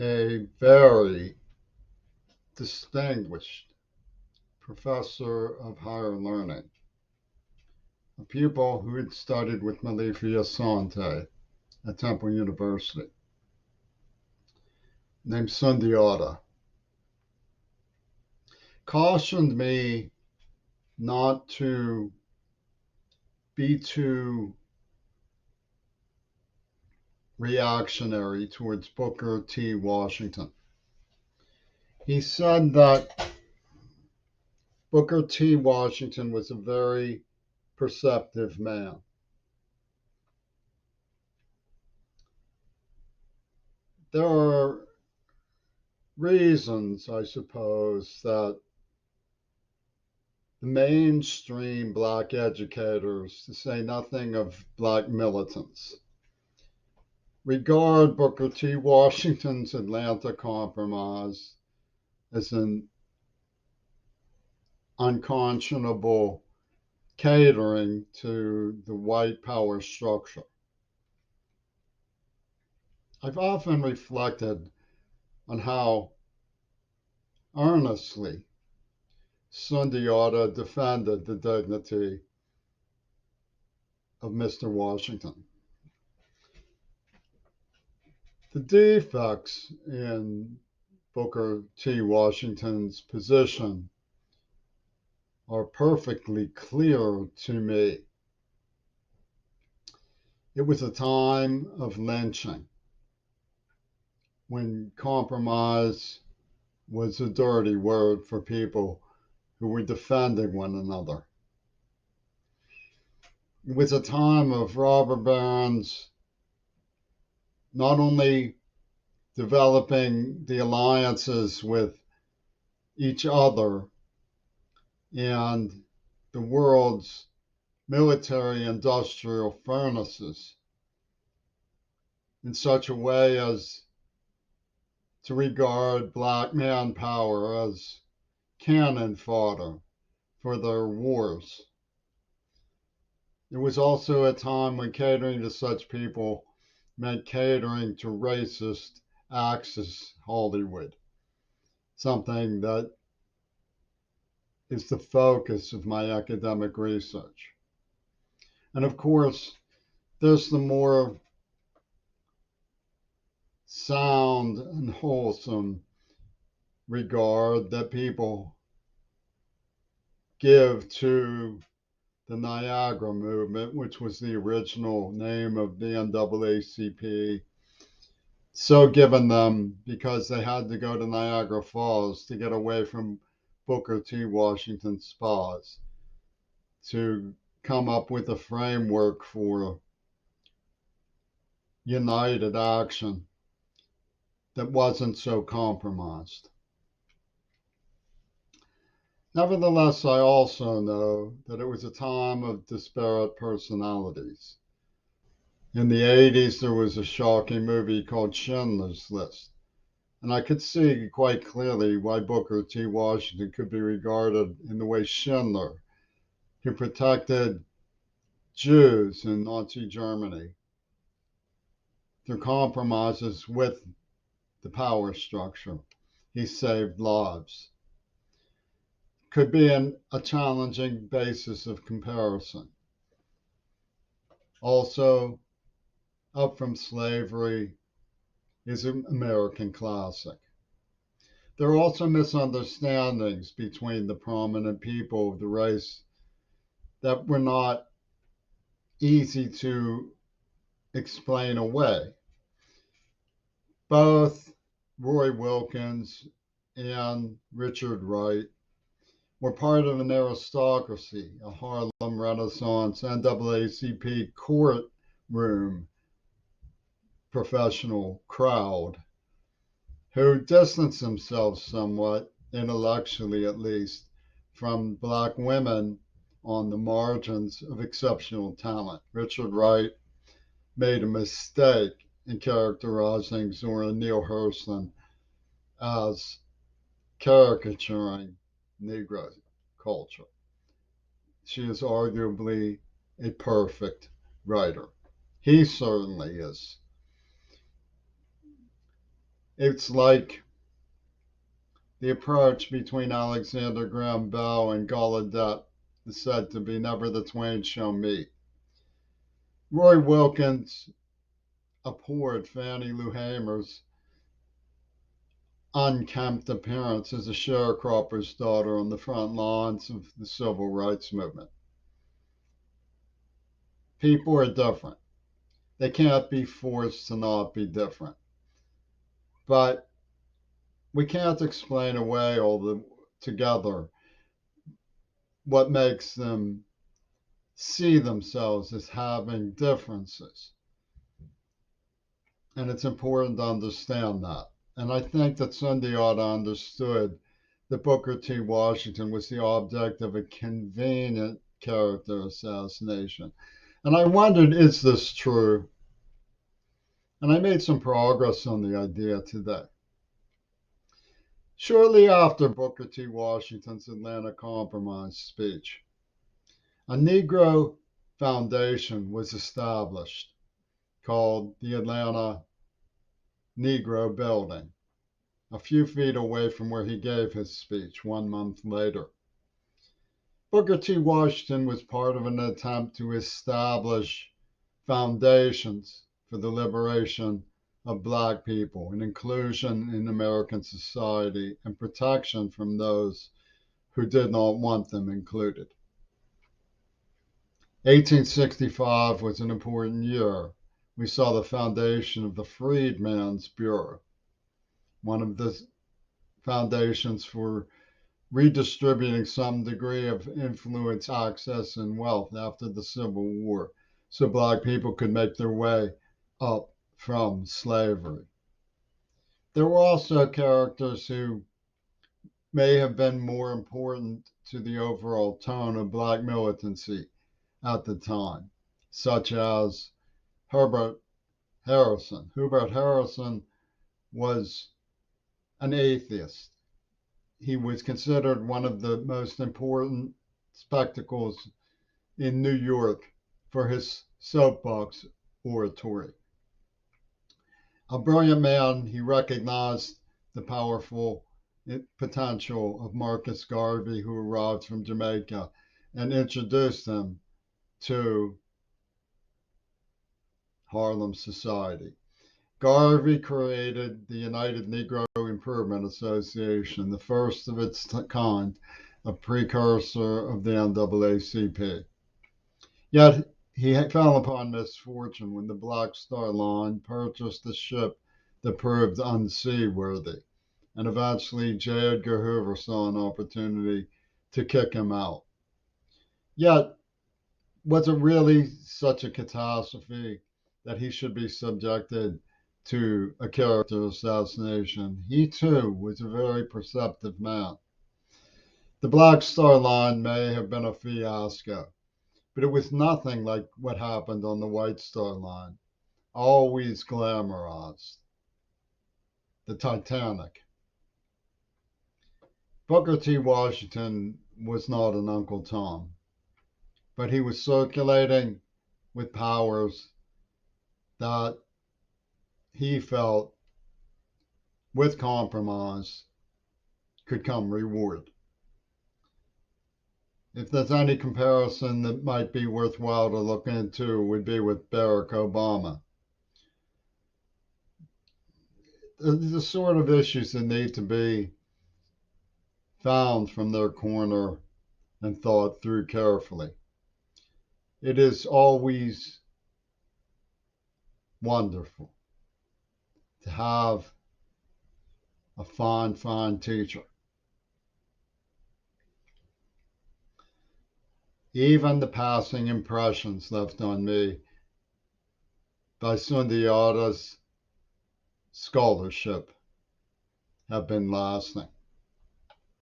a very distinguished professor of higher learning, a pupil who had studied with Malifi Asante at Temple University, named Sundiata, cautioned me not to be too reactionary towards Booker T. Washington. He said that Booker T. Washington was a very perceptive man. There are reasons, I suppose, that the mainstream black educators, to say nothing of black militants, regard Booker T. Washington's Atlanta Compromise as an unconscionable catering to the white power structure. I've often reflected on how earnestly Sundiata defended the dignity of Mr. Washington. The defects in Booker T. Washington's position are perfectly clear to me. It was a time of lynching, when compromise was a dirty word for people who were defending one another. It was a time of robber barons not only developing the alliances with each other and the world's military industrial furnaces in such a way as to regard black manpower as cannon fodder for their wars. It was also a time when catering to such people meant catering to racist Axis Hollywood, something that is the focus of my academic research. And of course, there's the more sound and wholesome regard that people give to the Niagara movement, which was the original name of the NAACP, so given them because they had to go to Niagara Falls to get away from Booker T. Washington's spas, to come up with a framework for united action that wasn't so compromised. Nevertheless, I also know that it was a time of disparate personalities. In the 80s, there was a shocking movie called Schindler's List, and I could see quite clearly why Booker T. Washington could be regarded in the way Schindler, who protected Jews in Nazi Germany through compromises with the power structure. He saved lives. Could be a challenging basis of comparison. Also, Up from Slavery is an American classic. There are also misunderstandings between the prominent people of the race that were not easy to explain away. Both Roy Wilkins and Richard Wright were part of an aristocracy, a Harlem Renaissance NAACP courtroom professional crowd who distanced themselves somewhat, intellectually at least, from black women on the margins of exceptional talent. Richard Wright made a mistake in characterizing Zora Neale Hurston as caricaturing Negro culture. She is arguably a perfect writer. He certainly is. It's like the approach between Alexander Graham Bell and Gallaudet is said to be never the twain shall meet. Roy Wilkins abhorred Fannie Lou Hamer's unkempt appearance as a sharecropper's daughter on the front lines of the civil rights movement. People are different. They can't be forced to not be different. But we can't explain away together what makes them see themselves as having differences. And it's important to understand that. And I think that Sundiata understood that Booker T. Washington was the object of a convenient character assassination. And I wondered, is this true? And I made some progress on the idea today. Shortly after Booker T. Washington's Atlanta Compromise speech, a Negro foundation was established called the Atlanta Negro Building, a few feet away from where he gave his speech 1 month later. Booker T. Washington was part of an attempt to establish foundations for the liberation of Black people and inclusion in American society and protection from those who did not want them included. 1865 was an important year. We saw the foundation of the Freedmen's Bureau, one of the foundations for redistributing some degree of influence, access, and wealth after the Civil War so Black people could make their way up from slavery. There were also characters who may have been more important to the overall tone of Black militancy at the time, such as Herbert Harrison. Herbert Harrison was an atheist. He was considered one of the most important spectacles in New York for his soapbox oratory. A brilliant man, he recognized the powerful potential of Marcus Garvey, who arrived from Jamaica, and introduced him to Harlem society. Garvey created the United Negro Improvement Association, the first of its kind, a precursor of the NAACP. Yet he fell upon misfortune when the Black Star Line purchased a ship that proved unseaworthy, and eventually J. Edgar Hoover saw an opportunity to kick him out. Yet, was it really such a catastrophe that he should be subjected to a character assassination? He too was a very perceptive man. The Black Star Line may have been a fiasco, but it was nothing like what happened on the White Star Line, always glamorized. The Titanic. Booker T. Washington was not an Uncle Tom, but he was circulating with powers that he felt, with compromise, could come reward. If there's any comparison that might be worthwhile to look into, it would be with Barack Obama. The sort of issues that need to be found from their corner and thought through carefully. It is always wonderful to have a fine, fine teacher. Even the passing impressions left on me by Sundiata's scholarship have been lasting.